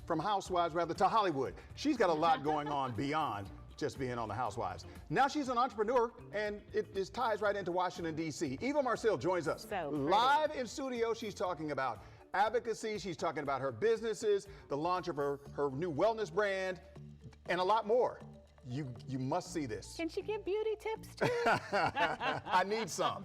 from Housewives rather to Hollywood. She's got a lot going on beyond just being on the Housewives. Now she's an entrepreneur, and it just ties right into Washington, D.C. Eva Marcille joins us live in studio. She's talking about advocacy. She's talking about her businesses, the launch of her new wellness brand, and a lot more. You must see this. Can she give beauty tips too? I need some.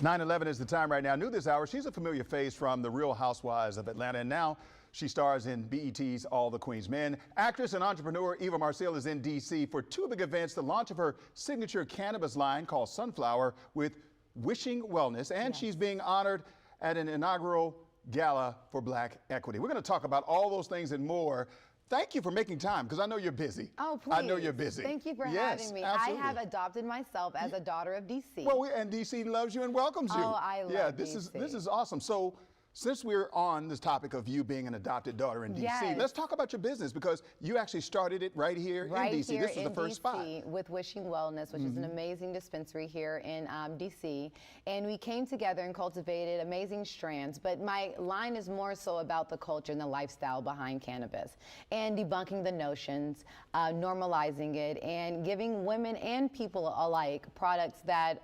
9:11 is the time right now. New this hour, she's a familiar face from The Real Housewives of Atlanta, and now she stars in BET's All the Queen's Men. Actress and entrepreneur Eva Marcille is in D.C. for two big events, the launch of her signature cannabis line called Sunflower with Wishing Wellness, and she's being honored at an inaugural gala for Black equity. We're going to talk about all those things and more. Thank you for making time, because I know you're busy. Oh, please. I know you're busy. Thank you for having me. Absolutely. I have adopted myself as a daughter of D.C. Well, and D.C. loves you and welcomes you. Oh, I love this D.C. this is awesome. So, since we're on this topic of you being an adopted daughter in D.C., let's talk about your business, because you actually started it right here in D.C. This is the first spot. With Wishing Wellness, which is an amazing dispensary here in D.C. And we came together and cultivated amazing strands. But my line is more so about the culture and the lifestyle behind cannabis and debunking the notions, normalizing it, and giving women and people alike products that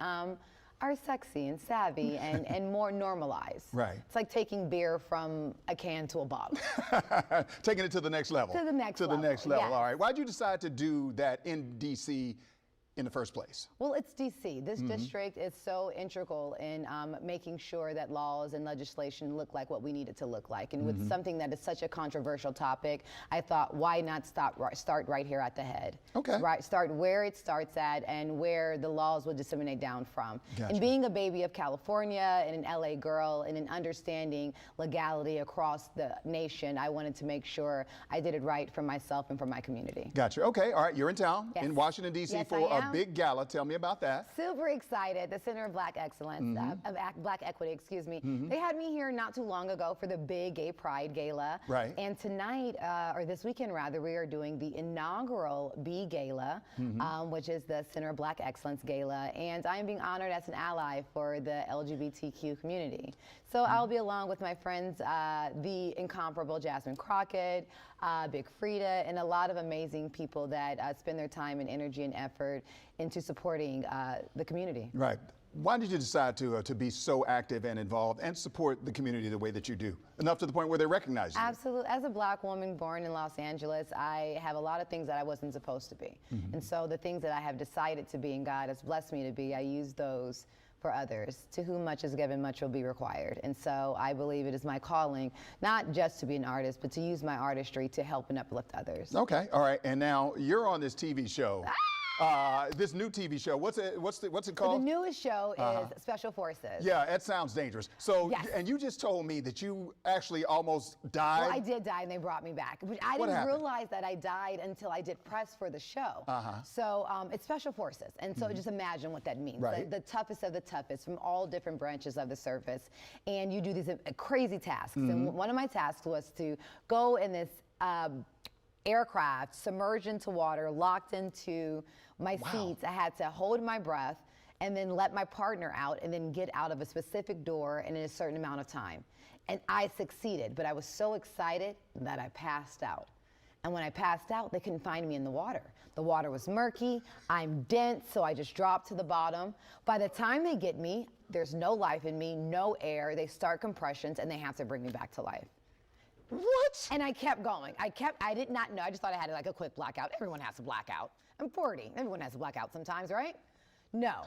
are sexy and savvy and more normalized. Right. It's like taking beer from a can to a bottle. Taking it to the next level. To the next level. To the next level. Yes. All right. Why'd you decide to do that in D.C. in the first place? Well, it's D.C. This district is so integral in making sure that laws and legislation look like what we need it to look like. And with something that is such a controversial topic, I thought, why not start right here at the head? Okay. Right, start where it starts at and where the laws will disseminate down from. Gotcha. And being a baby of California and an L.A. girl and an understanding legality across the nation, I wanted to make sure I did it right for myself and for my community. Gotcha. Okay. All right. You're in town in Washington, D.C. Yes, for a big gala. Tell me about that. Super excited. The Center of Black Excellence, Black Equity, excuse me. They had me here not too long ago for the big Gay Pride Gala. Right. And tonight, or this weekend rather, we are doing the inaugural B Gala, which is the Center of Black Excellence Gala. And I am being honored as an ally for the LGBTQ community. So I'll be along with my friends, the incomparable Jasmine Crockett, Big Frida, and a lot of amazing people that spend their time and energy and effort into supporting the community. Right. Why did you decide to be so active and involved and support the community the way that you do? Enough to the point where they recognize you. Absolutely. As a Black woman born in Los Angeles, I have a lot of things that I wasn't supposed to be. And so the things that I have decided to be and God has blessed me to be, I use those for others. To whom much is given, much will be required. And so I believe it is my calling, not just to be an artist, but to use my artistry to help and uplift others. Okay. All right. And now you're on this TV show. This new TV show, what's it called? So the newest show is Special Forces. Yeah, that sounds dangerous. So, and you just told me that you actually almost died. Well, I did die, and they brought me back. I didn't realize that I died until I did press for the show. So it's Special Forces, and so just imagine what that means. Right. The toughest of the toughest from all different branches of the service, and you do these crazy tasks. And one of my tasks was to go in this aircraft, submerged into water, locked into my seats. I had to hold my breath and then let my partner out and then get out of a specific door in a certain amount of time. And I succeeded, but I was so excited that I passed out. And when I passed out, they couldn't find me in the water. The water was murky, I'm dense, so I just dropped to the bottom. By the time they get me, there's no life in me, no air. They start compressions and they have to bring me back to life. What? And I kept going. I did not know. I just thought I had like a quick blackout. Everyone has a blackout. I'm 40. Everyone has a blackout sometimes, right? No,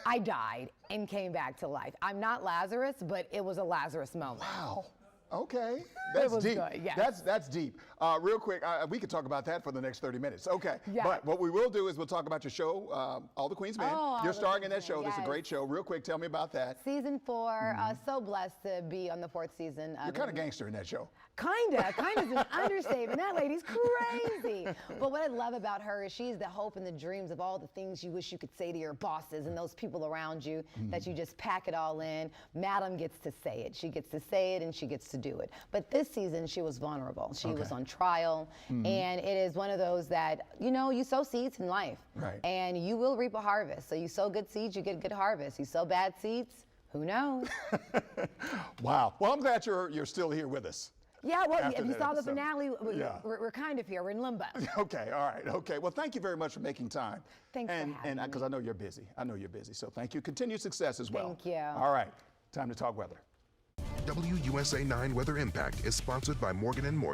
I died and came back to life. I'm not Lazarus, but it was a Lazarus moment. Wow. Okay, that's deep. Good, yes. That's deep. Real quick, we could talk about that for the next 30 minutes. Okay, yeah. But what we will do is we'll talk about your show, All the Queen's Men. You're starring in that show. Yes. This is a great show. Real quick, tell me about that. Season 4, so blessed to be on the 4th season. You're kind of gangster in that show. Kinda is an understatement. That lady's crazy. But what I love about her is she's the hope and the dreams of all the things you wish you could say to your bosses and those people around you, that you just pack it all in. Madam gets to say it. She gets to say it and she gets to do it. But this season, she was vulnerable. She was on trial. And it is one of those that, you know, you sow seeds in life. Right. And you will reap a harvest. So you sow good seeds, you get good harvest. You sow bad seeds, who knows? Wow. Well, I'm glad you're still here with us. Yeah, well, After if you that saw the episode. finale, Yeah. we're kind of here. We're in limbo. Okay, all right, okay. Well, thank you very much for making time. Thanks for having and me. because I know you're busy. I know you're busy. So thank you. Continued success as well. Thank you. All right, time to talk weather. WUSA 9 Weather Impact is sponsored by Morgan & Morgan.